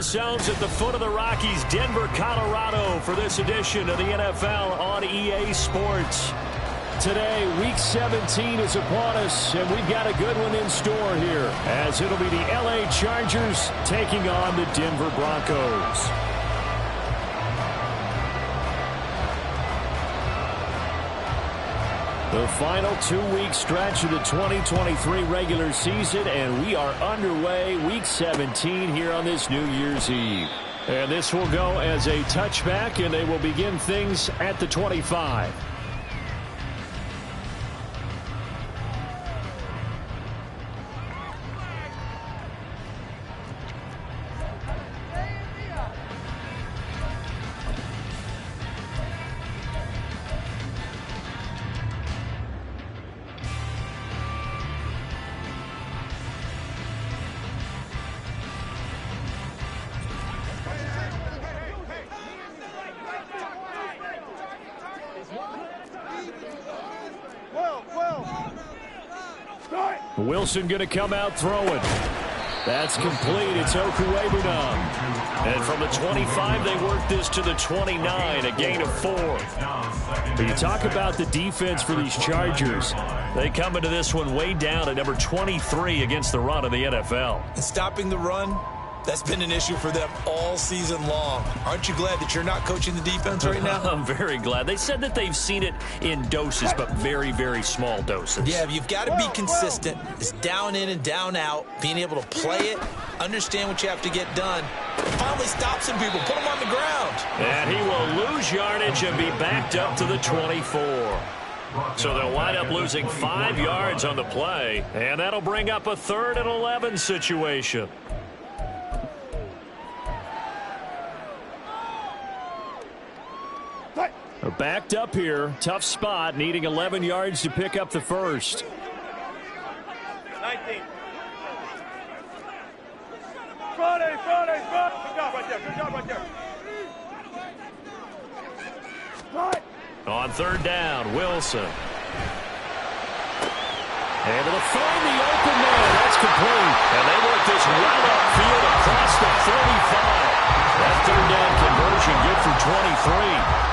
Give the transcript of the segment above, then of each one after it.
Sounds at the foot of the Rockies, Denver, Colorado, for this edition of the NFL on EA Sports. Today, Week 17 is upon us, and we've got a good one in store here, as it'll be the LA Chargers taking on the Denver Broncos. The final 2-week stretch of the 2023 regular season, and we are underway Week 17 here on this New Year's Eve. And this will go as a touchback, and they will begin things at the 25. Wilson going to come out throwing. That's complete. It's Okuwebunam. And from the 25, they work this to the 29, a gain of 4. But you talk about the defense for these Chargers. They come into this one way down at number 23 against the run of the NFL. And stopping the run, that's been an issue for them all season long. Aren't you glad that you're not coaching the defense right now? I'm very glad. They said that they've seen it in doses, but very, very small doses. Yeah, you've got to be consistent. It's down in and down out, being able to play it, understand what you have to get done. Finally stop some people, put them on the ground. And he will lose yardage and be backed up to the 24. So they'll wind up losing 5 yards on the play, and that'll bring up a 3rd and 11 situation. They're backed up here. Tough spot, needing 11 yards to pick up the first. 19. Friday. Good job right there. On 3rd down, Wilson. Able to find the open man. That's complete. And they work this right upfield across the 35. That 3rd down conversion good for 23.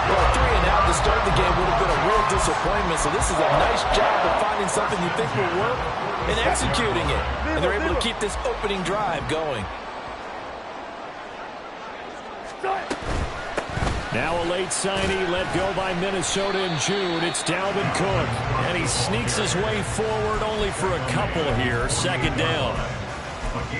Well, 3 and out to start the game would have been a real disappointment. So this is a nice job of finding something you think will work and executing it. And they're able to keep this opening drive going. Now a late signee let go by Minnesota in June. It's Dalvin Cook. And he sneaks his way forward only for a couple here. 2nd down.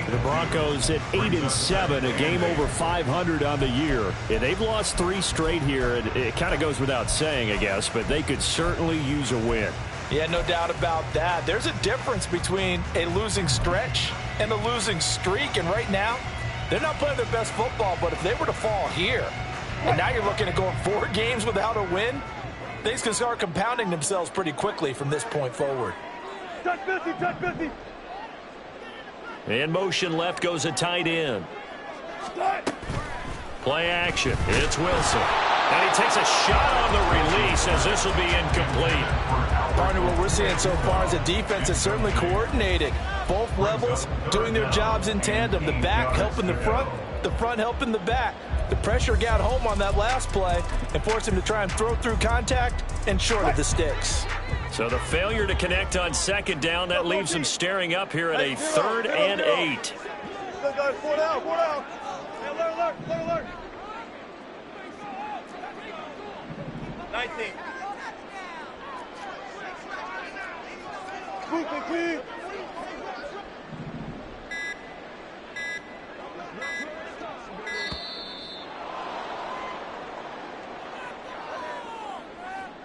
The Broncos at 8-7, a game over 500 on the year. Yeah, they've lost 3 straight here. It kind of goes without saying, I guess, but they could certainly use a win. Yeah, no doubt about that. There's a difference between a losing stretch and a losing streak, and right now, they're not playing their best football, but if they were to fall here, and now you're looking at going 4 games without a win, things can start compounding themselves pretty quickly from this point forward. Touch 50. In motion left goes a tight end. Play action. It's Wilson. And he takes a shot on the release as this will be incomplete. Partner, what we're seeing so far is a defense that's certainly coordinated. Both levels doing their jobs in tandem. The back helping the front helping the back. The pressure got home on that last play and forced him to try and throw through contact and short of the sticks. So the failure to connect on 2nd down, that leaves them staring up here at a 3rd and 8. Good guys, 4 down. Alert. 19. Clean.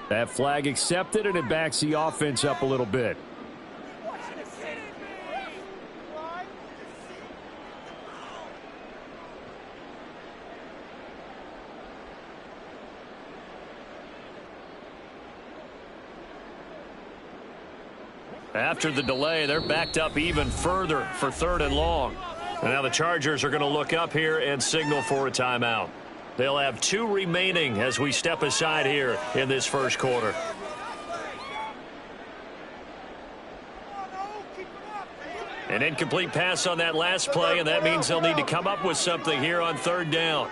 That flag accepted, and it backs the offense up a little bit. After the delay, they're backed up even further for 3rd and long. And now the Chargers are going to look up here and signal for a timeout. They'll have 2 remaining as we step aside here in this first quarter. An incomplete pass on that last play, and that means they'll need to come up with something here on third down.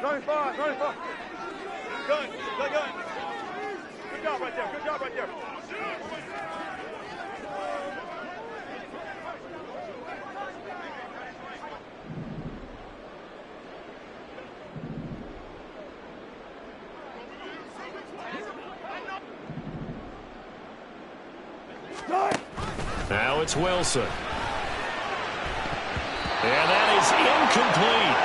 95, 95. Gun. Good job right there. Now it's Wilson. And that is incomplete.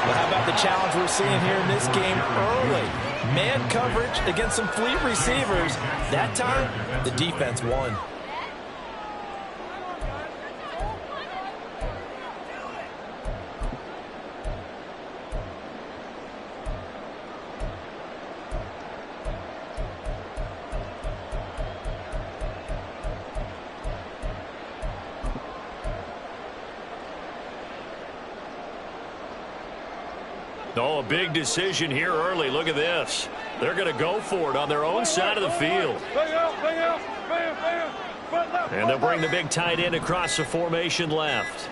Well, how about the challenge we're seeing here in this game early? Man coverage against some fleet receivers. That time, the defense won. Oh, a big decision here early. Look at this. They're going to go for it on their own side of the field. And they'll bring the big tight end across the formation left.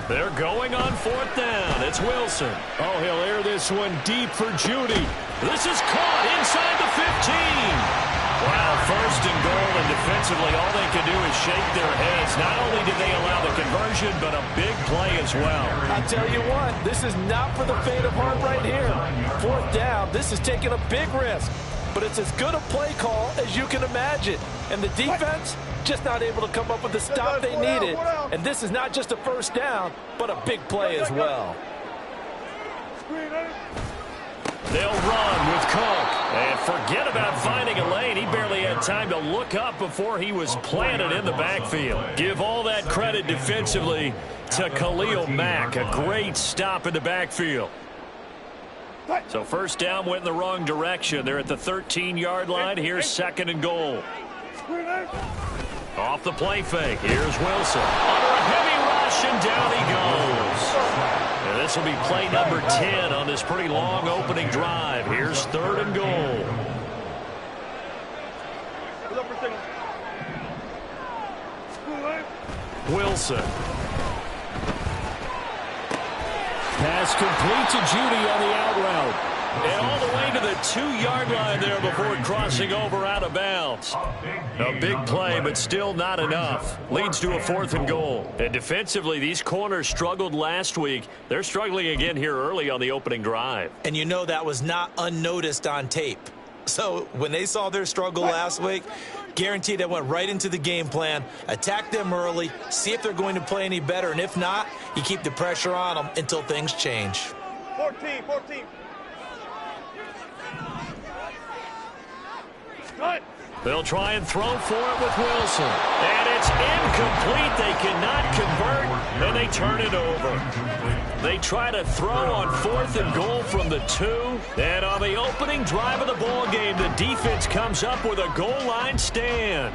They're going on fourth down. It's Wilson. Oh, he'll air this one deep for Judy. This is caught inside the 15. Wow, first and goal, and defensively all they can do is shake their heads. Not only did they allow the conversion, but a big play as well. I tell you what, this is not for the faint of heart right here. Fourth down, this is taking a big risk, but it's as good a play call as you can imagine. And the defense just not able to come up with the stop they needed. And this is not just a first down, but a big play as well. They'll run with Cook. And forget about finding a lane. He barely had time to look up before he was planted in the backfield. Give all that credit defensively to Khalil Mack. A great stop in the backfield. So first down went in the wrong direction. They're at the 13-yard line. Here's second and goal. Off the play fake. Here's Wilson. Under a heavy rush, and down he goes. And this will be play number 10 on this pretty long opening drive. Here's third and goal. Wilson. Pass complete to Judy on the out route. And all the way to the 2-yard line there before crossing over out of bounds. A big play, but still not enough. Leads to a fourth and goal. And defensively, these corners struggled last week. They're struggling again here early on the opening drive. And you know that was not unnoticed on tape. So when they saw their struggle last week, guaranteed they went right into the game plan, attack them early, see if they're going to play any better. And if not, you keep the pressure on them until things change. 14. They'll try and throw for it with Wilson. And it's incomplete. They cannot convert, and they turn it over. They try to throw on fourth and goal from the 2. And on the opening drive of the ball game, the defense comes up with a goal line stand.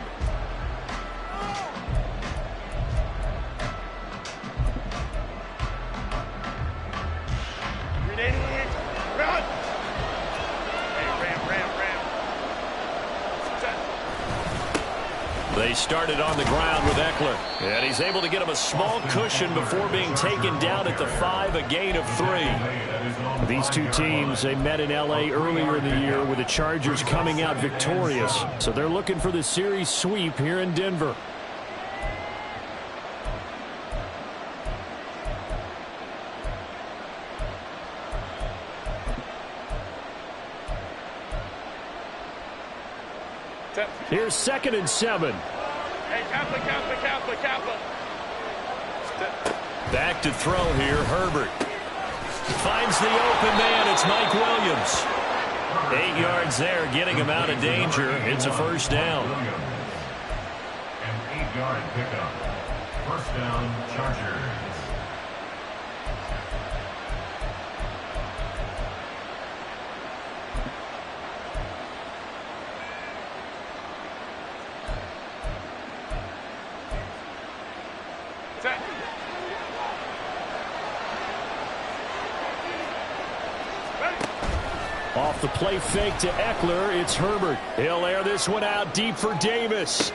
They started on the ground with Eckler. And he's able to get him a small cushion before being taken down at the 5, a gain of 3. These two teams, they met in L.A. earlier in the year with the Chargers coming out victorious. So they're looking for the series sweep here in Denver. Here's second and 7. Hey, Kaplan. Back to throw here, Herbert. Finds the open man. It's Mike Williams. 8 yards there, getting him out of danger. It's a first down. An 8-yard pickup. First down, Chargers. Off the play fake to Eckler, it's Herbert. He'll air this one out deep for Davis.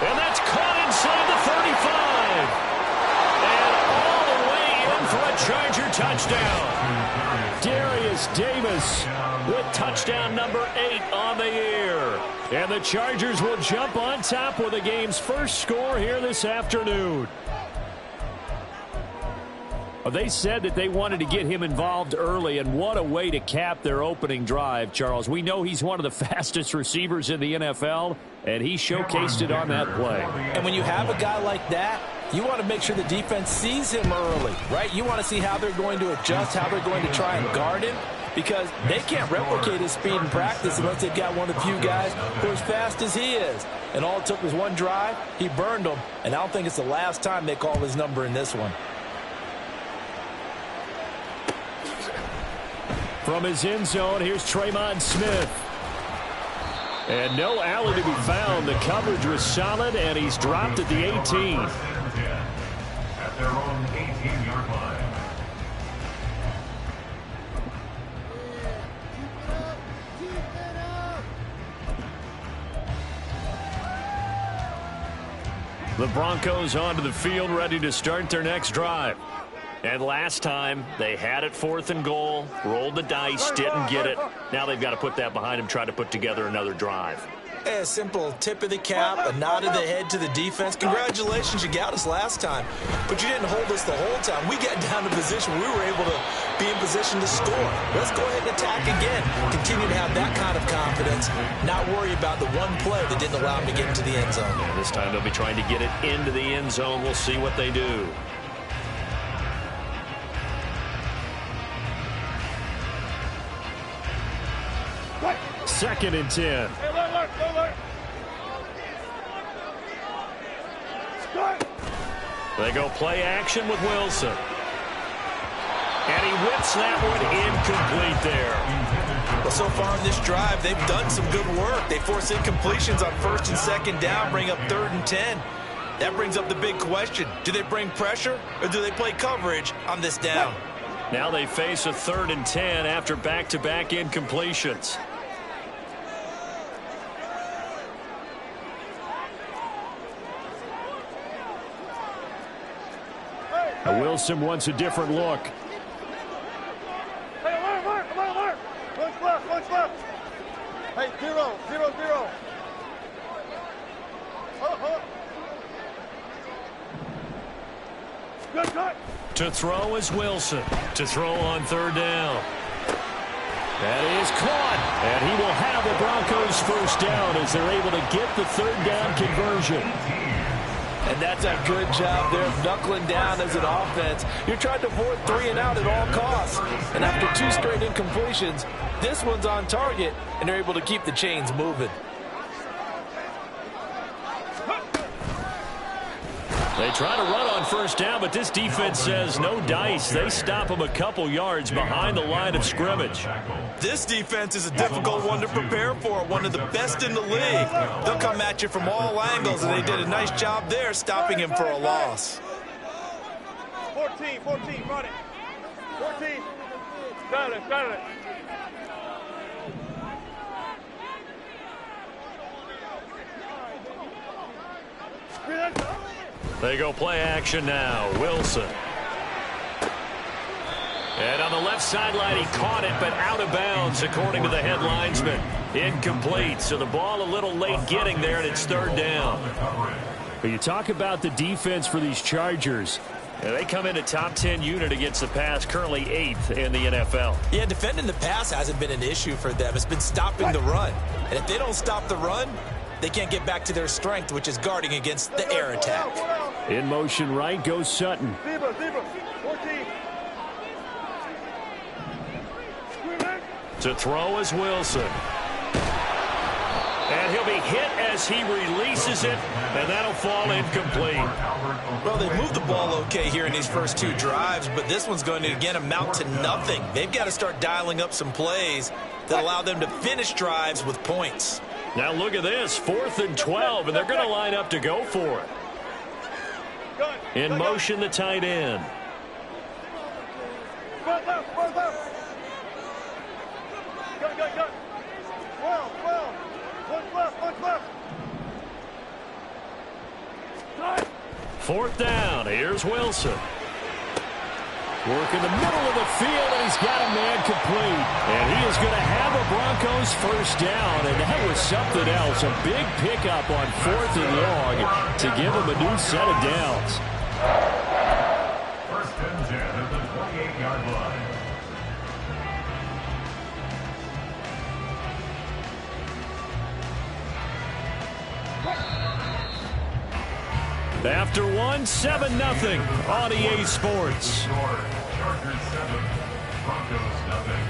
And that's caught inside the 35. And all the way in for a Charger touchdown. Darius Davis with touchdown number 8 on the year. And the Chargers will jump on top with the game's first score here this afternoon. They said that they wanted to get him involved early, and what a way to cap their opening drive, Charles. We know he's one of the fastest receivers in the NFL, and he showcased it on that play. And when you have a guy like that, you want to make sure the defense sees him early, right? You want to see how they're going to adjust, how they're going to try and guard him, because they can't replicate his speed in practice unless they've got one of the few guys who are as fast as he is. And all it took was one drive. He burned them, and I don't think it's the last time they call his number in this one. From his end zone, here's Tremont Smith. And no alley to be found. The coverage was solid, and he's dropped at the 18. At their own 18-yard line. The Broncos onto the field, ready to start their next drive. And last time, they had it 4th and goal, rolled the dice, didn't get it. Now they've got to put that behind them, try to put together another drive. A simple tip of the cap, a nod of the head to the defense. Congratulations, you got us last time. But you didn't hold us the whole time. We got down to position where we were able to be in position to score. Let's go ahead and attack again. Continue to have that kind of confidence. Not worry about the one play that didn't allow them to get into the end zone. And this time they'll be trying to get it into the end zone. We'll see what they do. Second and 10. They go play action with Wilson. And he whips that one incomplete there. Well, so far in this drive, they've done some good work. They force incompletions on 1st and 2nd down, bring up 3rd and 10. That brings up the big question. Do they bring pressure or do they play coverage on this down? Now they face a 3rd and 10 after back-to-back incompletions. Wilson wants a different look. Hey, alert. One's left. Hey, 0. Hold up. Good. To throw is Wilson. To throw on 3rd down. That is caught. And he will have the Broncos first down as they're able to get the 3rd down conversion. And that's a good job there of knuckling down as an offense. You're trying to avoid 3 and out at all costs. And after 2 straight incompletions, this one's on target, and they're able to keep the chains moving. They try to run on 1st down, but this defense says no dice. They stop them a couple yards behind the line of scrimmage. This defense is a difficult one to prepare for, one of the best in the league. They'll come at you from all angles, and they did a nice job there stopping him for a loss. 14, run it. 14. Got it. They go play action now. Wilson. And on the left sideline, he caught it, but out of bounds, according to the head linesman. Incomplete. So the ball a little late getting there, and it's 3rd down. But you talk about the defense for these Chargers. And they come in a top 10 unit against the pass, currently 8th in the NFL. Yeah, defending the pass hasn't been an issue for them. It's been stopping the run. And if they don't stop the run, they can't get back to their strength, which is guarding against the air attack. In motion right goes Sutton. Zebra, 14. To throw is Wilson. And he'll be hit as he releases it, and that'll fall incomplete. Well, they've moved the ball okay here in these first 2 drives, but this one's going to, again, amount to nothing. They've got to start dialing up some plays that allow them to finish drives with points. Now look at this, 4th and 12, and they're going to line up to go for it. In motion, the tight end. Go. 12. One's left. Fourth down. Here's Wilson. Work in the middle of the field, and he's got a man complete. And he is going to have a Broncos first down, and that was something else. A big pickup on 4th and long to give him a new set of downs. First and 10 at the 28-yard line. After one, 7-0 on EA Sports. Chargers 7, Broncos nothing.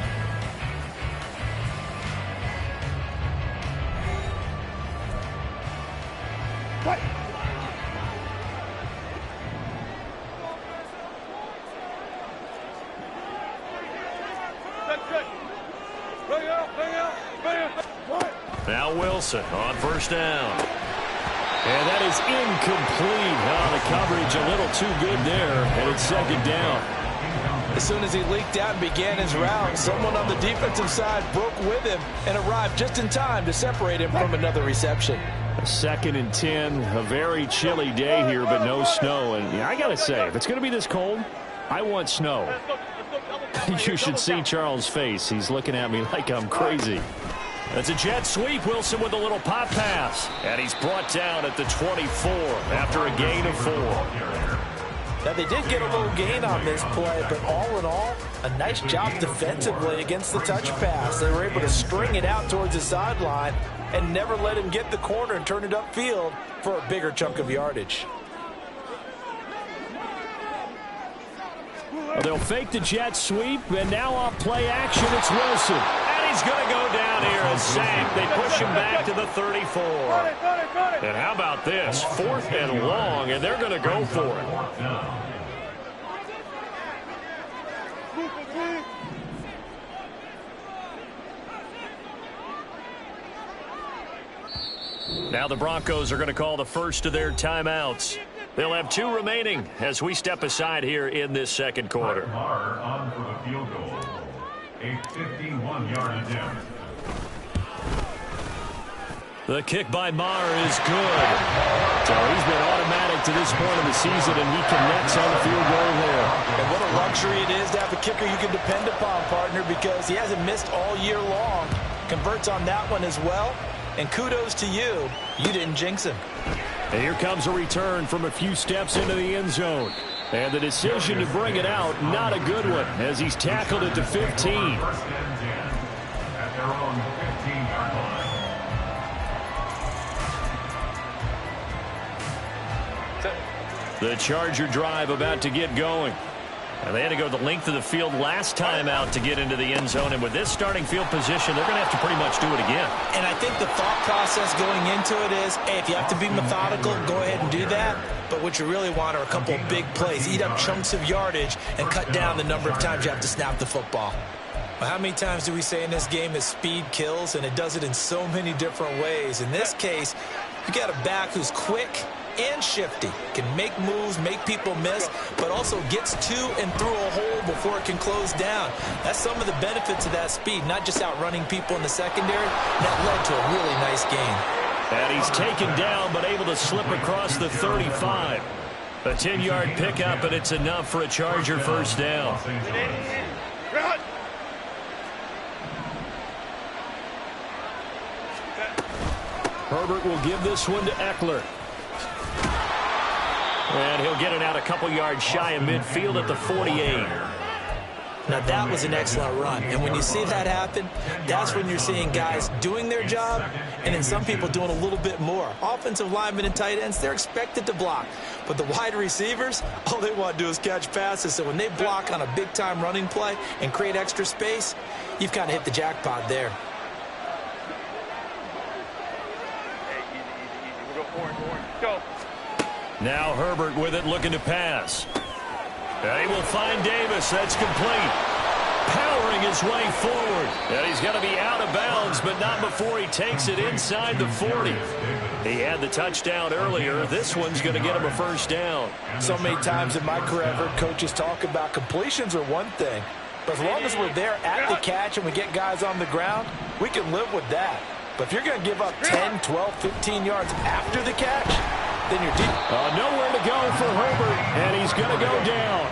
Now Wilson on first down. And that is incomplete. The coverage a little too good there, and it's second down. As soon as he leaked out and began his route, someone on the defensive side broke with him and arrived just in time to separate him from another reception. A 2nd and 10, a very chilly day here, but no snow. And I got to say, if it's going to be this cold, I want snow. You should see Charles' face. He's looking at me like I'm crazy. That's a jet sweep. Wilson with a little pop pass. And he's brought down at the 24 after a gain of 4. Now, they did get a little gain on this play, but all in all, a nice job defensively against the touch pass. They were able to string it out towards the sideline and never let him get the corner and turn it upfield for a bigger chunk of yardage. Well, they'll fake the jet sweep, and now on play action, it's Wilson. And he's going to go down here and sacked. They push him back to the 34. And how about this? 4th and long, and they're going to go for it. Now the Broncos are going to call the first of their timeouts. They'll have 2 remaining as we step aside here in this second quarter. Maher on for the field goal. A 51-yard attempt. The kick by Maher is good. So he's been automatic to this point of the season, and he connects on the field goal there. And what a luxury it is to have a kicker you can depend upon, partner, because he hasn't missed all year long. Converts on that one as well. And kudos to you. You didn't jinx him. And here comes a return from a few steps into the end zone. And the decision to bring it out, not a good one, as he's tackled at the 15. First and 10 at their own 15-yard line. The Charger drive about to get going. And they had to go the length of the field last time out to get into the end zone. And with this starting field position, they're going to have to pretty much do it again. And I think the thought process going into it is, hey, if you have to be methodical, go ahead and do that. But what you really want are a couple of big plays. Eat up chunks of yardage and cut down the number of times you have to snap the football. Well, how many times do we say in this game that speed kills? And it does it in so many different ways. In this case, you got a back who's quick and shifty, can make moves, make people miss, but also gets to and through a hole before it can close down. That's some of the benefits of that speed, not just outrunning people in the secondary. That led to a really nice gain. And he's taken down, but able to slip across the 35. A 10-yard pickup, and it's enough for a Charger first down. Herbert will give this one to Eckler. And he'll get it out a couple yards shy of midfield at the 48. Now, that was an excellent run. And when you see that happen, that's when you're seeing guys doing their job and then some people doing a little bit more. Offensive linemen and tight ends, they're expected to block. But the wide receivers, all they want to do is catch passes. So when they block on a big-time running play and create extra space, you've kind of hit the jackpot there. Hey, easy. We'll go orange. Go. Now Herbert with it, looking to pass. And he will find Davis. That's complete. Powering his way forward. And he's going to be out of bounds, but not before he takes it inside the 40. He had the touchdown earlier. This one's going to get him a first down. So many times in my career, I've heard coaches talk about completions are one thing. But as long as we're there at the catch and we get guys on the ground, we can live with that. But if you're going to give up 10, 12, 15 yards after the catch, then your deep. Nowhere to go for Herbert, and he's going to go down.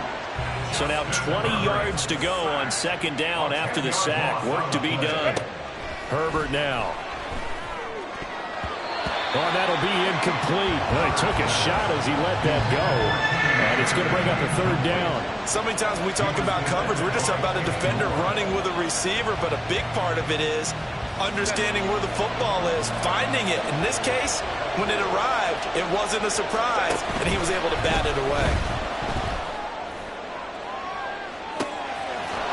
So now 20 yards to go on second down after the sack. Work to be done. Herbert now. Oh, that'll be incomplete. Well, he took a shot as he let that go. And it's going to bring up a third down. So many times when we talk about coverage, we're just about a defender running with a receiver, but a big part of it is understanding where the football is, finding it. In this case, when it arrived, it wasn't a surprise, and he was able to bat it away.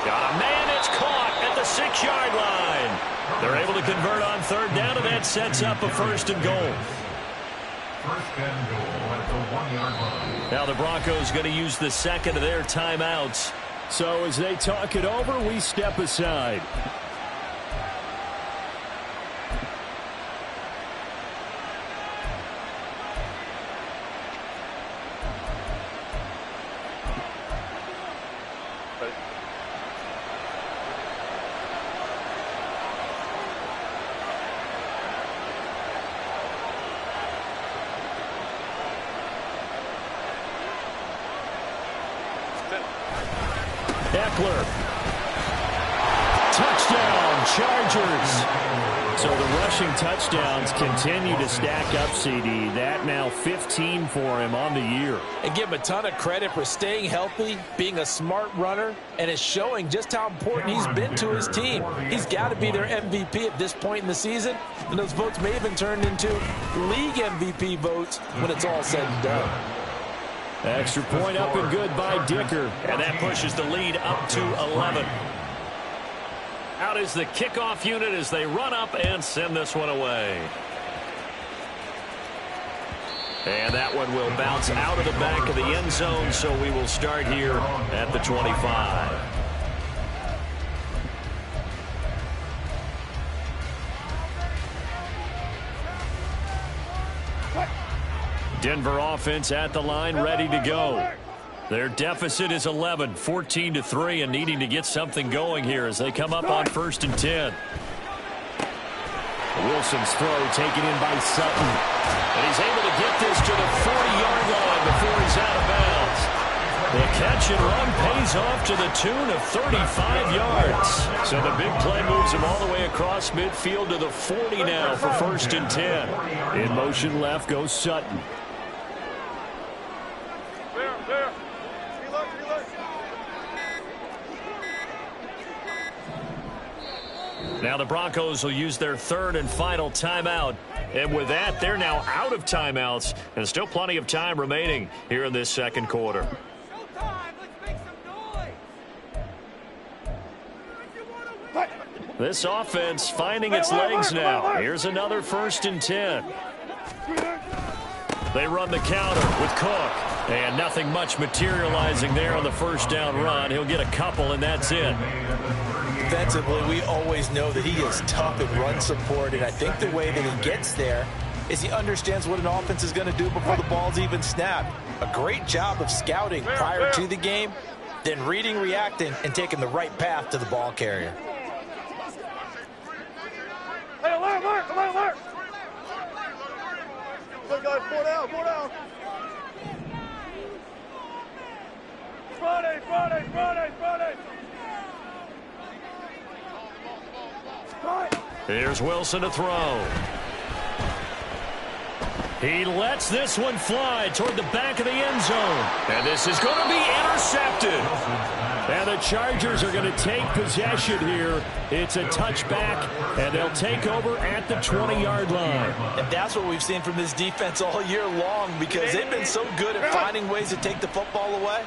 Got a man, it's caught at the 6-yard line. They're able to convert on third down, and that sets up a first and goal. First and goal at the 1-yard line. Now the Broncos going to use the second of their timeouts. So as they talk it over, we step aside. Eckler. Touchdown, Chargers. So the rushing touchdowns continue to stack up, CD. That now 15 for him on the year. And give him a ton of credit for staying healthy, being a smart runner, and it's showing just how important he's been to his team. He's got to be their MVP at this point in the season, and those votes may have been turned into league MVP votes when it's all said and done. Extra point up and good by Dicker. And that pushes the lead up to 11. Out is the kickoff unit as they run up and send this one away. And that one will bounce out of the back of the end zone, so we will start here at the 25. Denver offense at the line, ready to go. Their deficit is 11, 14-3, and needing to get something going here as they come up on 1st and 10. Wilson's throw taken in by Sutton. And he's able to get this to the 40-yard line before he's out of bounds. The catch and run pays off to the tune of 35 yards. So the big play moves him all the way across midfield to the 40 now for 1st and 10. In motion left goes Sutton. Now the Broncos will use their third and final timeout. And with that, they're now out of timeouts. And still plenty of time remaining here in this second quarter. This offense finding its legs now. Here's another 1st and 10. They run the counter with Cook. And nothing much materializing there on the first down run. He'll get a couple, and that's it. Defensively, we always know that he is tough in run support, and I think the way that he gets there is he understands what an offense is going to do before the ball's even snapped. A great job of scouting prior to the game, then reading, reacting, and taking the right path to the ball carrier. Hey, alert, alert, alert, alert. Look, guys, four down, four down. Friday, Friday, Friday, Friday. Here's Wilson to throw. He lets this one fly toward the back of the end zone. And this is going to be intercepted. And the Chargers are going to take possession here. It's a touchback, and they'll take over at the 20-yard line. And that's what we've seen from this defense all year long, because they've been so good at finding ways to take the football away.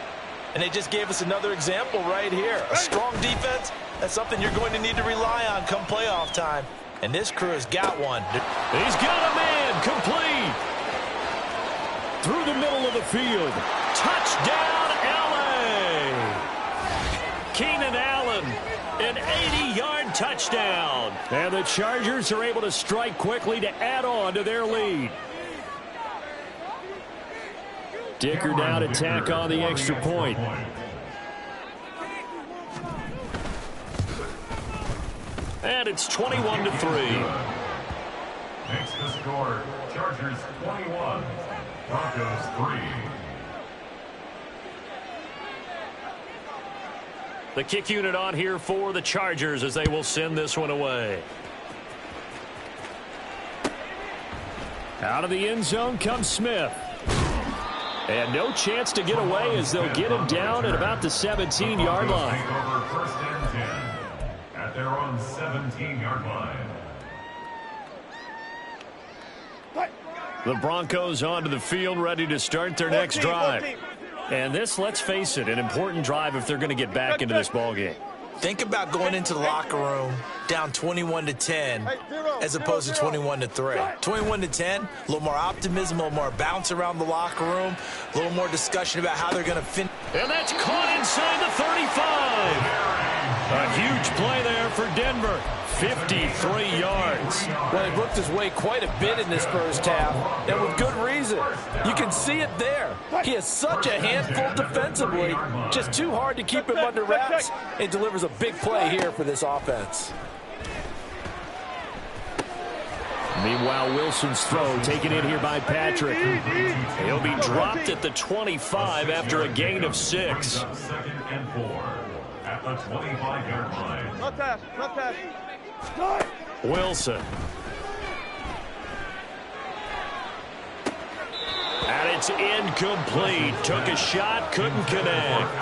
And they just gave us another example right here. A strong defense, that's something you're going to need to rely on come playoff time. And this crew has got one. He's got a man complete. Through the middle of the field. Touchdown, L.A. Keenan Allen, an 80-yard touchdown. And the Chargers are able to strike quickly to add on to their lead. Dicker down to tack on the extra point. And it's 21-3. Makes the score Chargers 21, Broncos 3. The kick unit on here for the Chargers as they will send this one away. Out of the end zone comes Smith. And no chance to get away as they'll get him down at about the 17-yard line. Take over 1st and 10 at their own 17-yard line. The Broncos onto the field, ready to start their next drive. And this, let's face it, an important drive if they're going to get back into this ballgame. Think about going into the locker room down 21-10 as opposed to 21-3. 21-10, a little more optimism, a little more bounce around the locker room, a little more discussion about how they're going to finish. And that's caught inside the 35. A huge play there for Denver. 53 yards. Well, he worked his way quite a bit in this first half, and with good reason. You can see it there. He is such a handful defensively, just too hard to keep him under wraps, and delivers a big play here for this offense. Meanwhile, Wilson's throw taken in here by Patrick. He'll be dropped at the 25 after a gain of 6. 2nd and 4 at the 25-yard line. Not pass, not pass. Wilson. And it's incomplete. Took a shot, couldn't connect.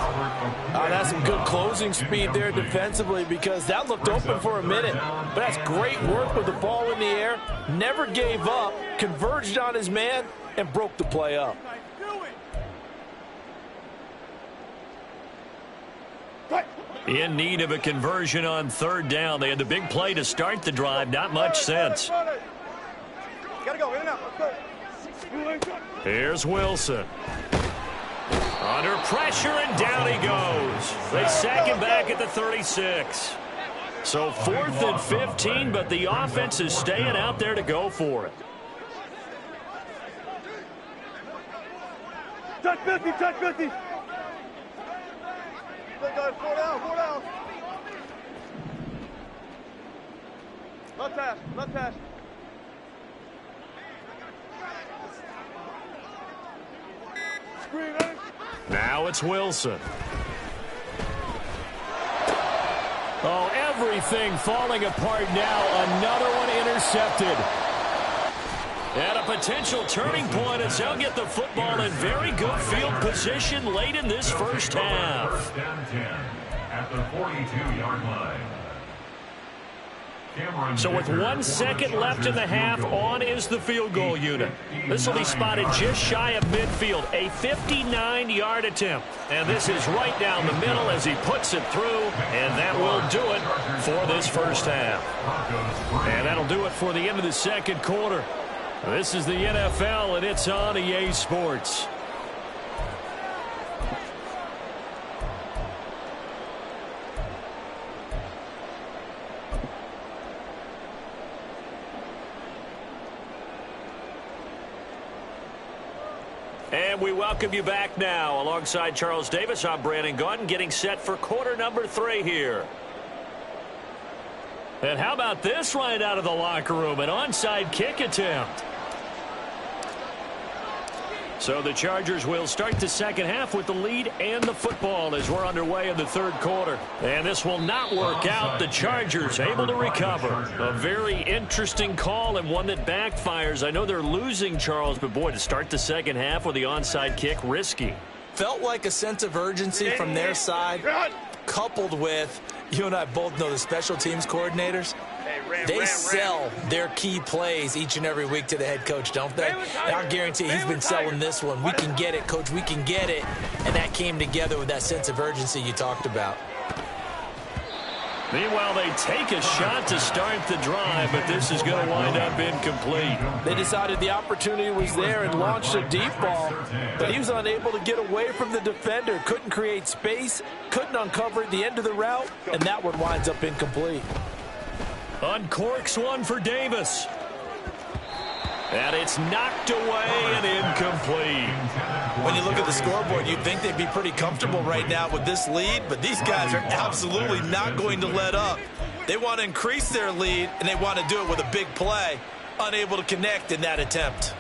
That's some good closing speed there defensively because that looked open for a minute. But that's great work with the ball in the air. Never gave up, converged on his man, and broke the play up. In need of a conversion on 3rd down. They had the big play to start the drive. Not much sense. Gotta go, in and out. Let's go. Here's Wilson. Under pressure, and down he goes. They sack him back at the 36. So 4th and 15, but the offense is staying out there to go for it. Touch 50, touch 50. Four down. Left pass, left pass. Screen, man. Now it's Wilson. Oh, everything falling apart now. Another one intercepted. And a potential turning point as they'll get the football in very good field position late in this first half. 1st and 10 at the 42-yard line. So with 1 second left in the half, on is the field goal unit. This will be spotted just shy of midfield, a 59-yard attempt. And this is right down the middle as he puts it through, and that will do it for this first half. And that'll do it for the end of the second quarter. This is the NFL, and it's on EA Sports. And we welcome you back now. Alongside Charles Davis, I'm Brandon Gaudin, getting set for quarter number 3 here. And how about this right out of the locker room? An onside kick attempt. So the Chargers will start the second half with the lead and the football as we're underway in the third quarter. And this will not work out. The Chargers able to recover. A very interesting call and one that backfires. I know they're losing, Charles, but boy, to start the second half with the onside kick, risky. Felt like a sense of urgency from their side, coupled with, you and I both know the special teams coordinators. They sell their key plays each and every week to the head coach, don't they? And I guarantee he's been selling this one. We can get it, coach. We can get it. And that came together with that sense of urgency you talked about. Meanwhile, they take a shot to start the drive, but this is going to wind up incomplete. They decided the opportunity was there and launched a deep ball, but he was unable to get away from the defender, couldn't create space, couldn't uncover at the end of the route, and that one winds up incomplete. Uncorks one for Davis. And it's knocked away and incomplete. When you look at the scoreboard, you'd think they'd be pretty comfortable right now with this lead, but these guys are absolutely not going to let up. They want to increase their lead, and they want to do it with a big play. Unable to connect in that attempt.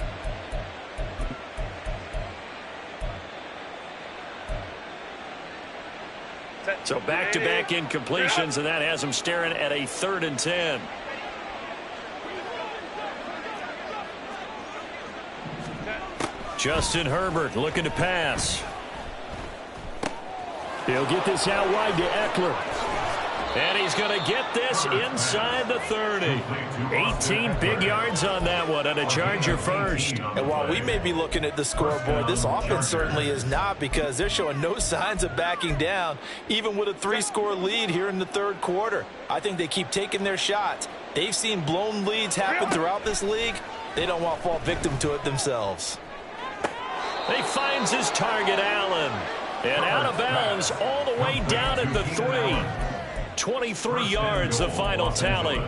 So back-to-back incompletions, and that has them staring at a 3rd and 10. Justin Herbert looking to pass. He'll get this out wide to Eckler. And he's going to get this inside the 30. 18 big yards on that one, and a Charger first. And while we may be looking at the scoreboard, this offense certainly is not, because they're showing no signs of backing down, even with a 3-score lead here in the 3rd quarter. I think they keep taking their shots. They've seen blown leads happen throughout this league. They don't want to fall victim to it themselves. He finds his target, Allen. And out of bounds all the way down at the 3. 23 yards, the final tally.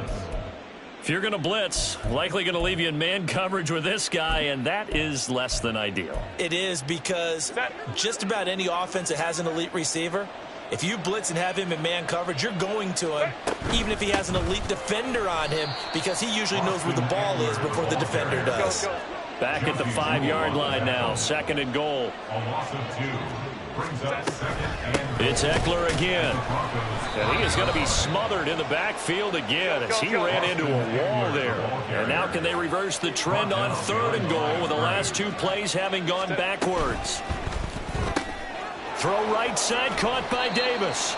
If you're going to blitz, likely going to leave you in man coverage with this guy, and that is less than ideal. It is, because just about any offense that has an elite receiver, if you blitz and have him in man coverage, you're going to him, even if he has an elite defender on him, because he usually knows where the ball is before the defender does. Back at the 5-yard line now, 2nd and goal. A loss of 2. Brings up 2nd and It's Eckler again. And he is going to be smothered in the backfield again as he ran into a wall there. And now can they reverse the trend on 3rd and goal with the last 2 plays having gone backwards? Throw right side, caught by Davis.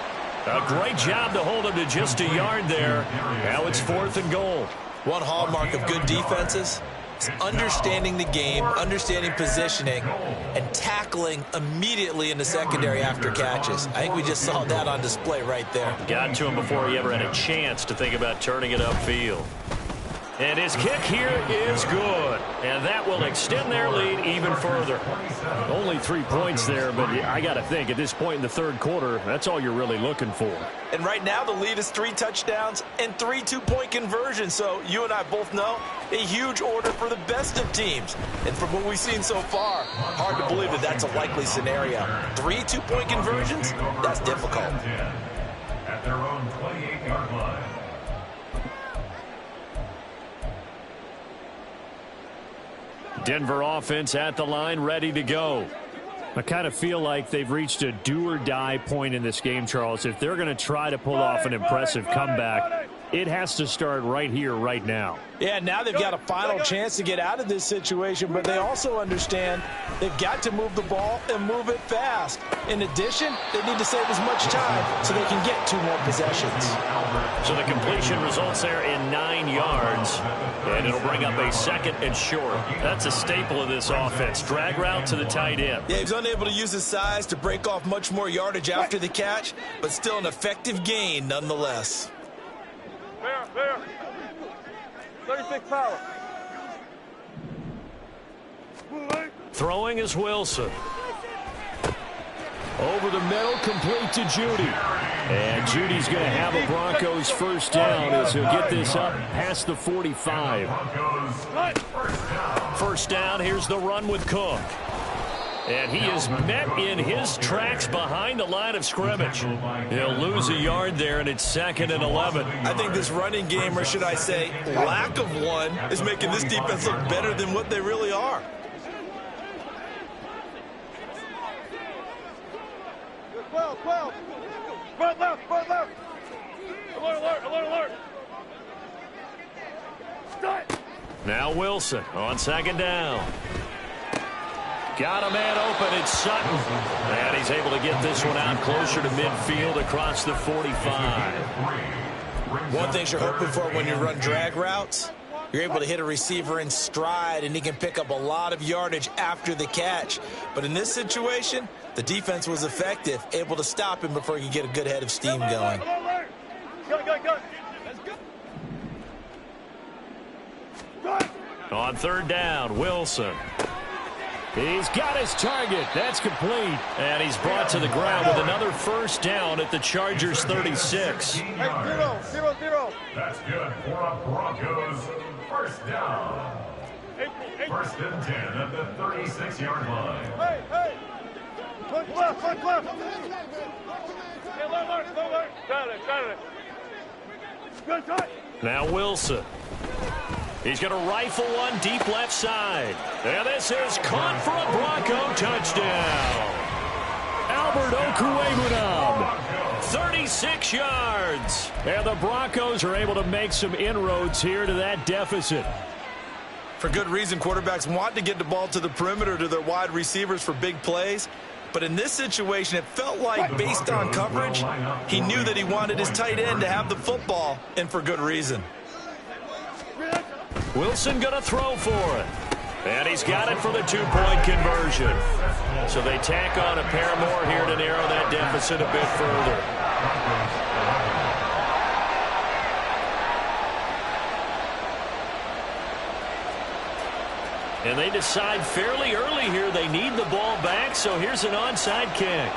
A great job to hold him to just a yard there. Now it's 4th and goal. One hallmark of good defenses is understanding the game, understanding positioning, and tackling immediately in the secondary after catches. I think we just saw that on display right there. Got to him before he ever had a chance to think about turning it upfield. And his kick here is good. And that will extend their lead even further. Only 3 points there, but I got to think at this point in the 3rd quarter, that's all you're really looking for. And right now the lead is 3 touchdowns and 3 two-point conversions. So you and I both know a huge order for the best of teams. And from what we've seen so far, hard to believe that that's a likely scenario. 3 two-point conversions? That's difficult. At their own 28-yard line. Denver offense at the line, ready to go. I kind of feel like they've reached a do-or-die point in this game, Charles. If they're going to try to pull off an impressive comeback, it has to start right here, right now. Yeah, now they've got a final chance to get out of this situation, but they also understand they've got to move the ball and move it fast. In addition, they need to save as much time so they can get 2 more possessions. So the completion results there in 9 yards, and it'll bring up a 2nd and short. That's a staple of this offense. Drag route to the tight end. Yeah, he's unable to use his size to break off much more yardage after the catch, but still an effective gain nonetheless. Fair. 36 power. Throwing is Wilson. Over the middle, complete to Judy. And Judy's going to have a Broncos first down as he'll get this up past the 45. First down, here's the run with Cook. And he is met in his tracks behind the line of scrimmage. He'll lose a yard there, and it's 2nd and 11. I think this running game, or should I say lack of one, is making this defense look better than what they really are. Well. Front left. Alert. Start. Now Wilson on 2nd down. Got a man open, it's Sutton. And he's able to get this one out closer to midfield across the 45. One thing you're hoping for when you run drag routes, you're able to hit a receiver in stride, and he can pick up a lot of yardage after the catch. But in this situation, the defense was effective, able to stop him before he could get a good head of steam going. On 3rd down, Wilson. He's got his target. That's complete. And he's brought to the ground with another first down at the Chargers' 36. 0. That's good for a Broncos first down. 1st and 10 at the 36-yard line. Hey. Look left. Got it. Good shot. Now Wilson. He's going to rifle one deep left side. And this is caught for a Bronco touchdown. Albert Okwuegbunam. 26 yards. And the Broncos are able to make some inroads here to that deficit. For good reason, quarterbacks want to get the ball to the perimeter to their wide receivers for big plays. But in this situation, it felt like, based on coverage, he knew that he wanted his tight end to have the football, and for good reason. Wilson going to throw for it. And he's got it for the two-point conversion. So they tack on a pair more here to narrow that deficit a bit further. And they decide fairly early here they need the ball back, so here's an onside kick.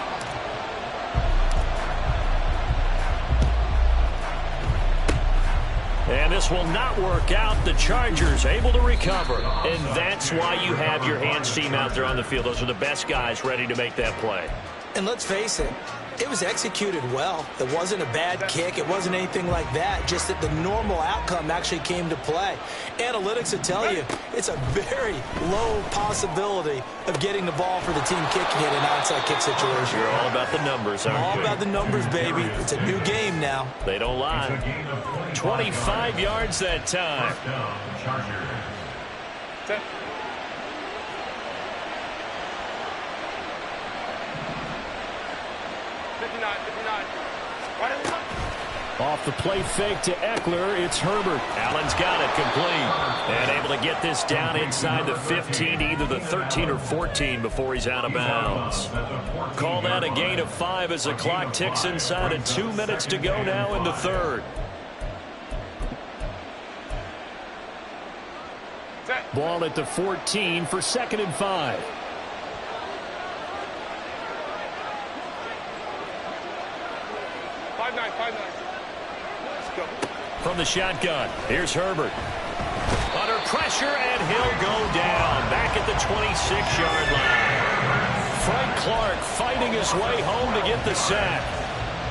And this will not work out. The Chargers able to recover. And that's why you have your hands team out there on the field. Those are the best guys ready to make that play. And let's face it, it was executed well. It wasn't a bad kick. It wasn't anything like that. Just that the normal outcome actually came to play. Analytics will tell you it's a very low possibility of getting the ball for the team kicking it in an onside kick situation. You're all about the numbers, aren't you? All about the numbers, baby. It's a new game now. They don't lie. 25 yards that time. 59. Off the play fake to Eckler, it's Herbert. Allen's got it complete. And able to get this down inside the 15, either the 13 or 14 before he's out of bounds. Call that a gain of 5 as the clock ticks inside of 2 minutes to go now in the third. Ball at the 14 for 2nd and 5. From the shotgun, here's Herbert. Under pressure, and he'll go down. Back at the 26-yard line. Frank Clark fighting his way home to get the sack.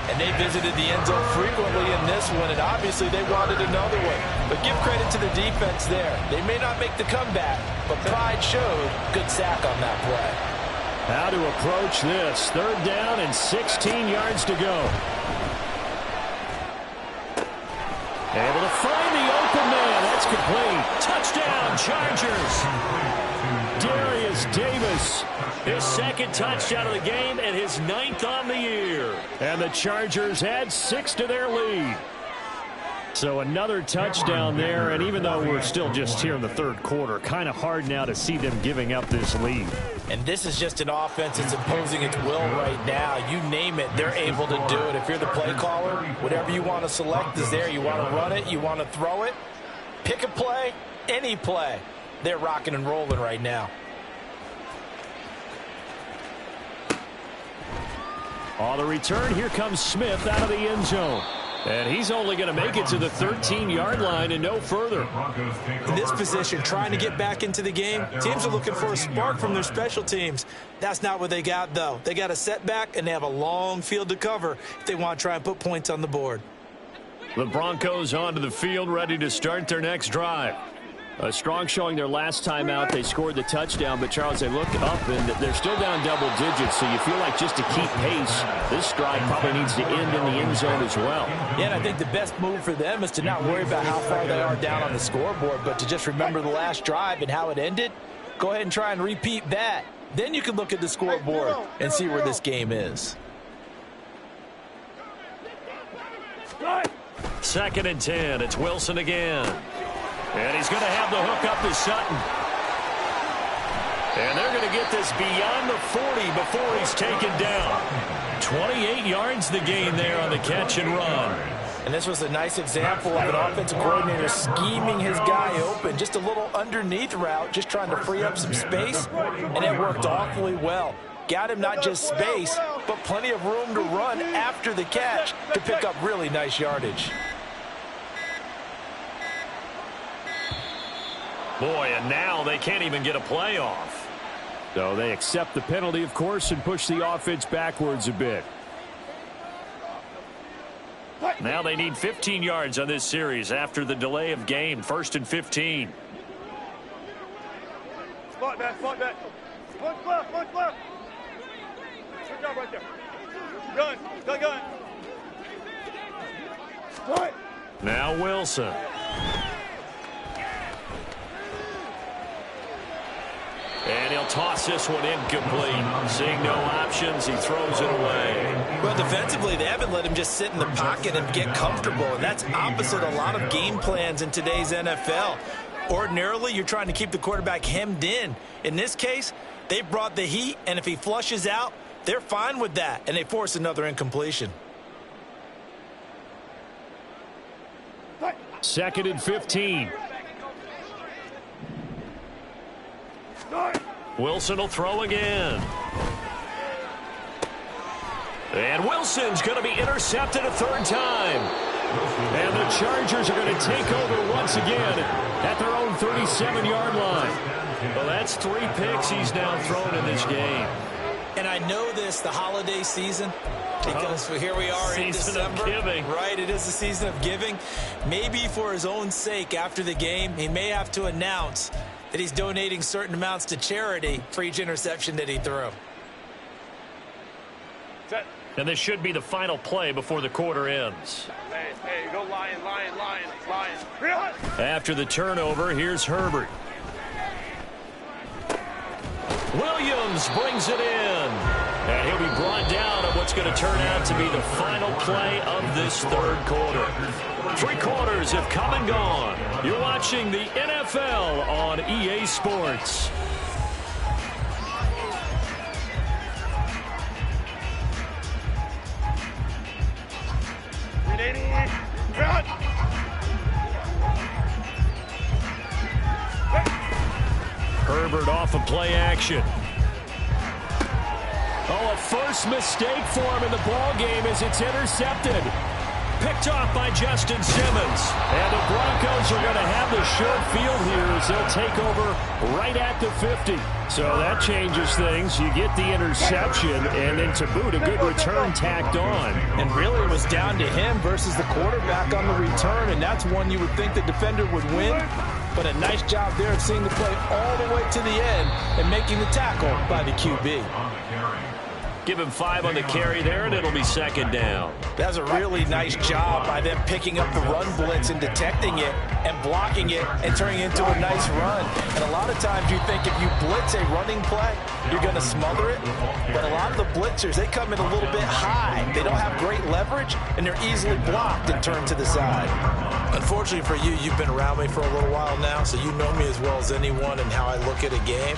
And they visited the end zone frequently in this one, and obviously they wanted another one. But give credit to the defense there. They may not make the comeback, but pride showed. Good sack on that play. How to approach this. 3rd down and 16 yards to go. Able to find the open man. That's complete. Touchdown, Chargers. Darius Davis, his 2nd touchdown of the game and his 9th on the year. And the Chargers add 6 to their lead. So another touchdown there, and even though we're still just here in the 3rd quarter, kind of hard now to see them giving up this lead. And this is just an offense that's imposing its will right now. You name it, they're able to do it. If you're the play caller, whatever you want to select is there. You want to run it, you want to throw it. Pick a play, any play. They're rocking and rolling right now. On the return, here comes Smith out of the end zone. And he's only going to make it to the 13-yard line and no further. In this position, trying to get back into the game, teams are looking for a spark from their special teams. That's not what they got, though. They got a setback, and they have a long field to cover if they want to try and put points on the board. The Broncos onto the field, ready to start their next drive. A strong showing their last time out. They scored the touchdown, but, Charles, they look up, and they're still down double digits, so you feel like just to keep pace, this drive probably needs to end in the end zone as well. Yeah, and I think the best move for them is to not worry about how far they are down on the scoreboard, but to just remember the last drive and how it ended. Go ahead and try and repeat that. Then you can look at the scoreboard and see where this game is. 2nd and 10. It's Wilson again. And he's going to have the hook up to Sutton. And they're going to get this beyond the 40 before he's taken down. 28 yards the gain there on the catch and run. And this was a nice example of an offensive coordinator scheming his guy open. Just a little underneath route, just trying to free up some space. And it worked awfully well. Got him not just space, but plenty of room to run after the catch to pick up really nice yardage. Boy, and now they can't even get a play off. So they accept the penalty, of course, and push the offense backwards a bit. Now they need 15 yards on this series after the delay of game. 1st and 15. Spot back. One left. Good job right there. Gun. Now Wilson. And he'll toss this one incomplete. Seeing no options, he throws it away. Well, defensively, they haven't let him just sit in the pocket and get comfortable, and that's opposite a lot of game plans in today's NFL. Ordinarily, you're trying to keep the quarterback hemmed in. In this case, they brought the heat, and if he flushes out, they're fine with that, and they force another incompletion. 2nd and 15. Wilson will throw again. And Wilson's going to be intercepted a 3rd time. And the Chargers are going to take over once again at their own 37-yard line. Well, that's 3 picks he's now thrown in this game. And I know this, the holiday season, because here we are in December. Right, it is the season of giving. Maybe for his own sake after the game, he may have to announce that he's donating certain amounts to charity for each interception that he threw. And this should be the final play before the quarter ends. Hey, go Lion. After the turnover, here's Herbert. Williams brings it in. And he'll be brought down on what's going to turn out to be the final play of this 3rd quarter. 3 quarters have come and gone. You're watching the NFL on EA Sports. Herbert off of play action. Oh, a first mistake for him in the ball game as it's intercepted. Picked off by Justin Simmons. And the Broncos are going to have the short field here as they'll take over right at the 50. So that changes things. You get the interception, and then to boot, a good return tacked on. And really it was down to him versus the quarterback on the return, and that's one you would think the defender would win. But a nice job there of seeing the play all the way to the end and making the tackle by the QB. Give him 5 on the carry there, and it'll be 2nd down. That's a really nice job by them picking up the run blitz and detecting it and blocking it and turning it into a nice run. And a lot of times you think if you blitz a running play, you're going to smother it. But a lot of the blitzers, they come in a little bit high. They don't have great leverage, and they're easily blocked and turned to the side. Unfortunately for you, you've been around me for a little while now, so you know me as well as anyone and how I look at a game.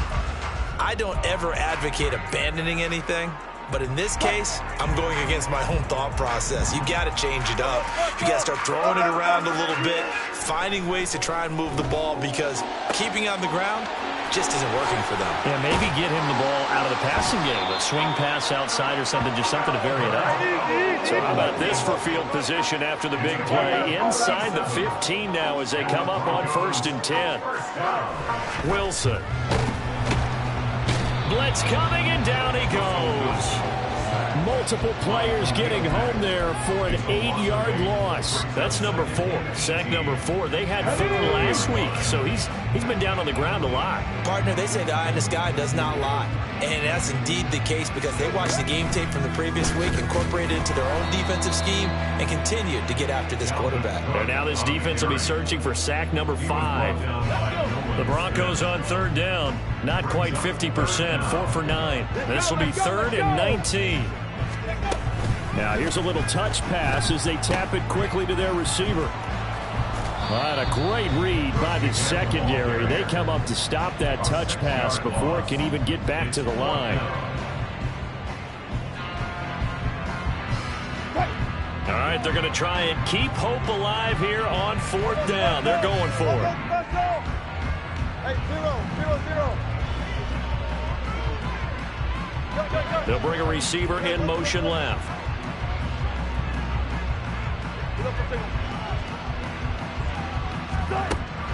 I don't ever advocate abandoning anything. But in this case, I'm going against my own thought process. You got to change it up. You got to start throwing it around a little bit, finding ways to try and move the ball, because keeping on the ground just isn't working for them. Yeah, maybe get him the ball out of the passing game, a swing pass outside or something, just something to vary it up. So how about this for field position after the big play? Inside the 15 now as they come up on 1st and 10. Wilson. Blitz coming, and down he goes. Multiple players getting home there for an 8-yard loss. That's number 4, sack number 4. They had 4 last week, so he's been down on the ground a lot. Partner, they say the eye in the sky does not lie. And that's indeed the case because they watched the game tape from the previous week, incorporated it into their own defensive scheme, and continued to get after this quarterback. And now this defense will be searching for sack number 5. The Broncos on 3rd down. Not quite 50%, 4 for 9. This will be 3rd and 19. Now here's a little touch pass as they tap it quickly to their receiver. Right, a great read by the secondary. They come up to stop that touch pass before it can even get back to the line. All right, they're going to try and keep hope alive here on 4th down. They're going for it. They'll bring a receiver in motion left.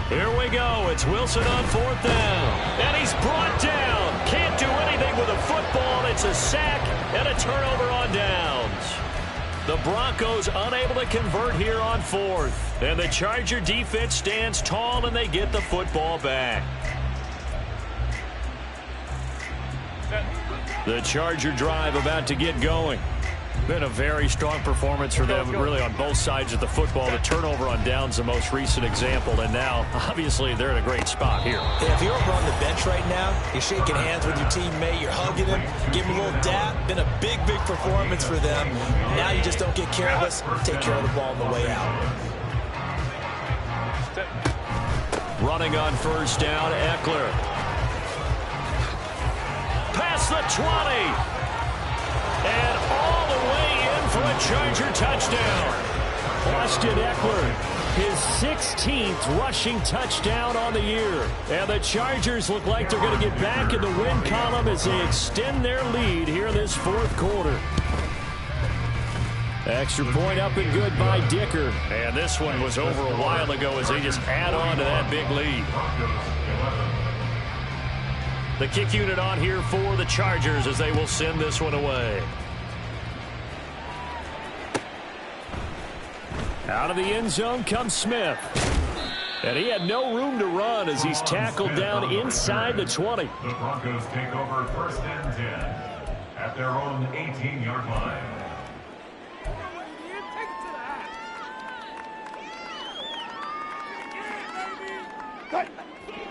Here we go. It's Wilson on 4th down. And he's brought down. Can't do anything with a football. It's a sack and a turnover on downs. The Broncos unable to convert here on 4th. And the Charger defense stands tall and they get the football back. The Charger drive about to get going. Been a very strong performance for them, really, on both sides of the football. The turnover on downs, the most recent example, and now, obviously, they're in a great spot here. Yeah, if you're over on the bench right now, you're shaking hands with your teammate, you're hugging him, giving him a little dap. Been a big, big performance for them. Now you just don't get careless. Take care of the ball on the way out. Running on first down, Eckler. Past the 20. And all the way in for a Charger touchdown. Austin Eckler, his 16th rushing touchdown on the year. And the Chargers look like they're going to get back in the win column as they extend their lead here in this fourth quarter. Extra point up and good by Dicker. And this one was over a while ago as they just add on to that big lead. The kick unit on here for the Chargers as they will send this one away. Out of the end zone comes Smith. And he had no room to run as he's tackled down inside the 20. The Broncos take over first and 10 at their own 18-yard line.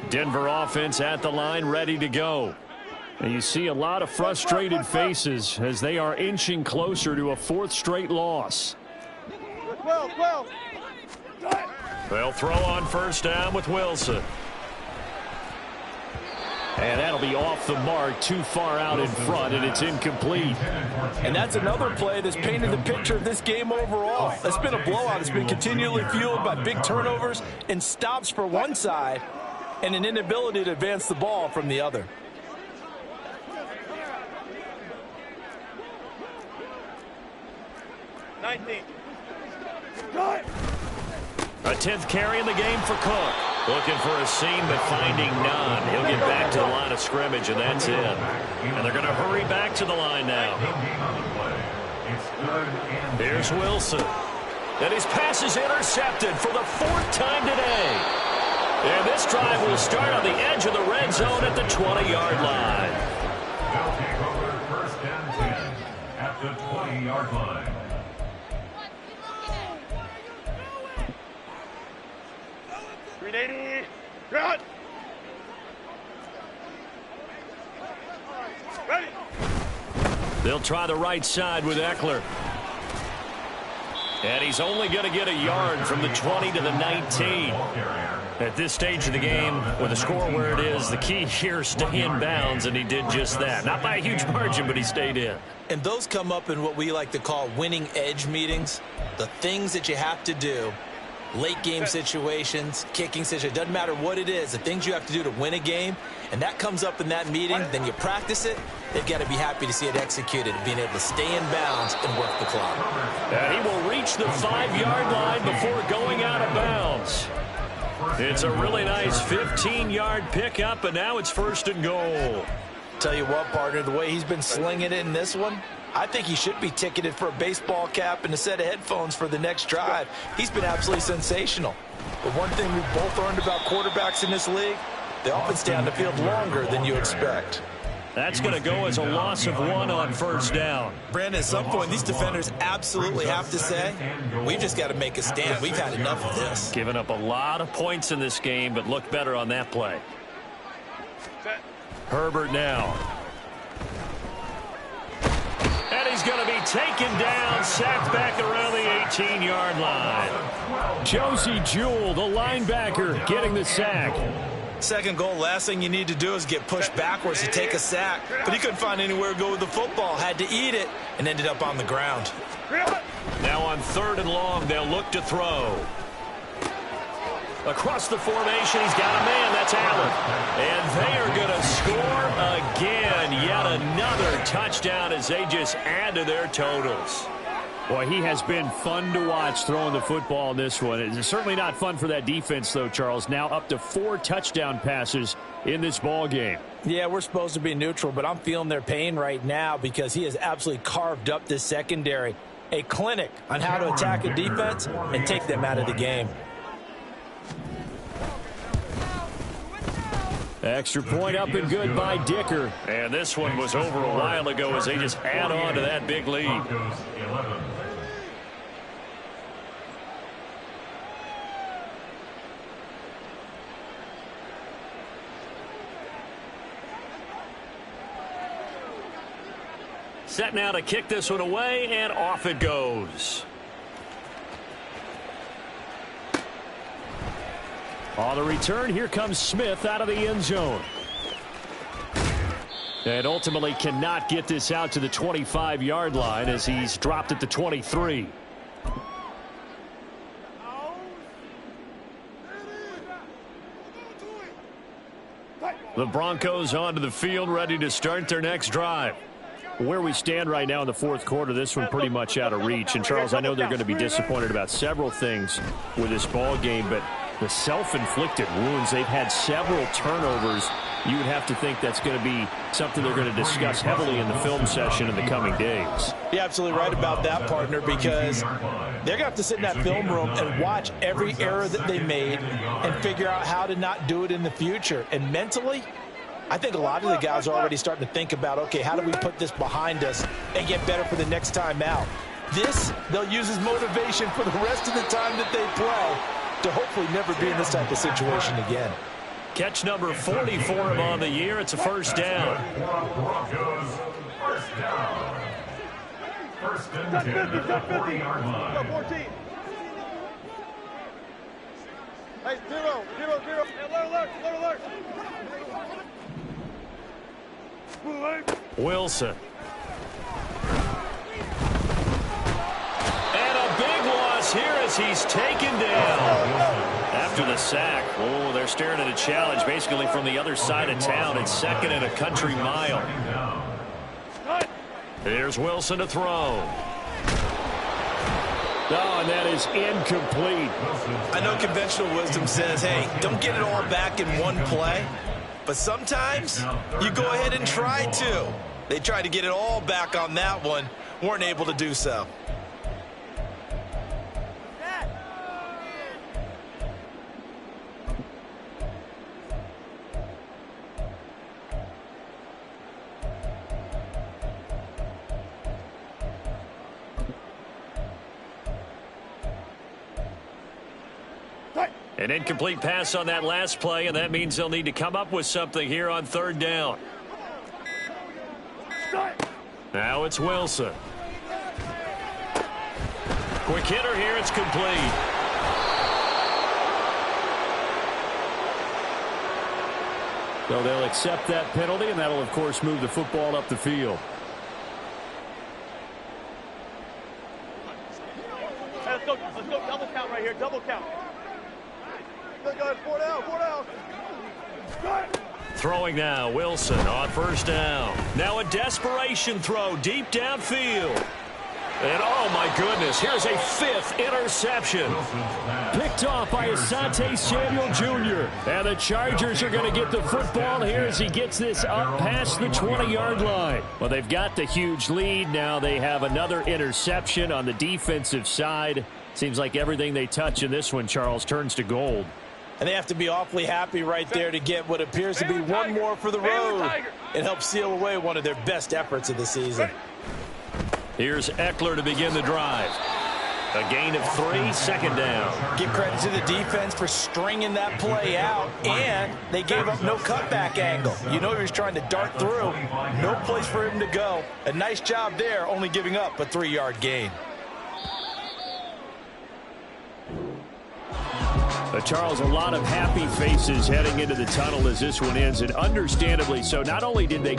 Denver offense at the line, ready to go. And you see a lot of frustrated faces as they are inching closer to a fourth straight loss. They'll throw on first down with Wilson. And that'll be off the mark, too far out in front, and it's incomplete. And that's another play that's painted the picture of this game overall. It's been a blowout. It's been continually fueled by big turnovers and stops for one side and an inability to advance the ball from the other. A 10th carry in the game for Cook. Looking for a seam, but finding none. He'll get back to the line of scrimmage, and that's it. And they're going to hurry back to the line now. Here's Wilson. And his pass is intercepted for the fourth time today. And this drive will start on the edge of the red zone at the 20-yard line. They'll take over first and 10 at the 20-yard line. Run! Ready! They'll try the right side with Eckler. And he's only going to get a yard from the 20 to the 19. At this stage of the game, with the score where it is, the key here is stay in bounds, and he did just that. Not by a huge margin, but he stayed in. And those come up in what we like to call winning edge meetings. The things that you have to do. Late game situations, kicking situations, doesn't matter what it is, the things you have to do to win a game, and that comes up in that meeting, then you practice it, they've got to be happy to see it executed, being able to stay in bounds and work the clock. And he will reach the 5-yard line before going out of bounds. It's a really nice 15-yard pickup, and now it's first and goal. Tell you what, partner, the way he's been slinging it in this one, I think he should be ticketed for a baseball cap and a set of headphones for the next drive. He's been absolutely sensational. But one thing we've both learned about quarterbacks in this league, they often stay on the field longer than you expect. That's going to go as a loss of 1 on first down. Brandon, at some point, these defenders absolutely have to say, we've just got to make a stand. We've had enough of this. Giving up a lot of points in this game, but looked better on that play. Herbert now. And he's going to be taken down, sacked back around the 18-yard line. Josie Jewell, the linebacker, getting the sack. Second goal, last thing you need to do is get pushed backwards to take a sack. But he couldn't find anywhere to go with the football, had to eat it, and ended up on the ground. Now on 3rd and long, they'll look to throw. Across the formation, he's got a man. That's Allen. And they are going to score again. Yet another touchdown as they just add to their totals. Boy, he has been fun to watch throwing the football in this one. It's certainly not fun for that defense, though, Charles. Now up to 4 touchdown passes in this ball game. Yeah, we're supposed to be neutral, but I'm feeling their pain right now because he has absolutely carved up this secondary. A clinic on how to attack a defense and take them out of the game. Extra point up and good by Dicker. And this one was over a while ago as they just add on to that big lead. Broncos 11. Set now to kick this one away, and off it goes. On the return, here comes Smith out of the end zone. And ultimately cannot get this out to the 25-yard line as he's dropped at the 23. The Broncos onto the field, ready to start their next drive. Where we stand right now in the fourth quarter, this one pretty much out of reach. And, Charles, I know they're going to be disappointed about several things with this ball game, but the self-inflicted wounds, they've had several turnovers. You would have to think that's going to be something they're going to discuss heavily in the film session in the coming days. You're absolutely right about that, partner, because they're going to have to sit in that film room and watch every error that they made and figure out how to not do it in the future. And mentally, I think a lot of the guys are already starting to think about, okay, how do we put this behind us and get better for the next time out? This, they'll use as motivation for the rest of the time that they play to hopefully never be in this type of situation again. Catch number 40 for him on the year. It's a first down. Broncos, first down. First and 10 at the 40-yard line. 14. Hey, 0, 0, 0. Alert, alert, alert. Wilson. And a big loss here as he's taken down. After the sack, oh, they're staring at a challenge basically from the other side of town. It's second and a country mile. Here's Wilson to throw. Oh, and that is incomplete. I know conventional wisdom says, hey, don't get it all back in one play. But sometimes you go ahead and try to. They tried to get it all back on that one. Weren't able to do so. An incomplete pass on that last play, and that means they'll need to come up with something here on third down. Now it's Wilson. Quick hitter here, it's complete. So they'll accept that penalty, and that'll, of course, move the football up the field. Let's go double count right here, double count. Good, 4 down. Throwing now, Wilson on first down. Now a desperation throw deep downfield. And oh my goodness, here's a fifth interception. Picked off by Asante Samuel Jr. And the Chargers are going to get the football here as he gets this up past the 20-yard line. Well, they've got the huge lead. Now they have another interception on the defensive side. Seems like everything they touch in this one, Charles, turns to gold. And they have to be awfully happy right there to get what appears to be one more for the road. It helps seal away one of their best efforts of the season. Here's Eckler to begin the drive. A gain of 3, second down. Give credit to the defense for stringing that play out, and they gave up no cutback angle. You know he was trying to dart through. No place for him to go. A nice job there, only giving up a 3-yard gain. Charles, a lot of happy faces heading into the tunnel as this one ends, and understandably so. Not only did they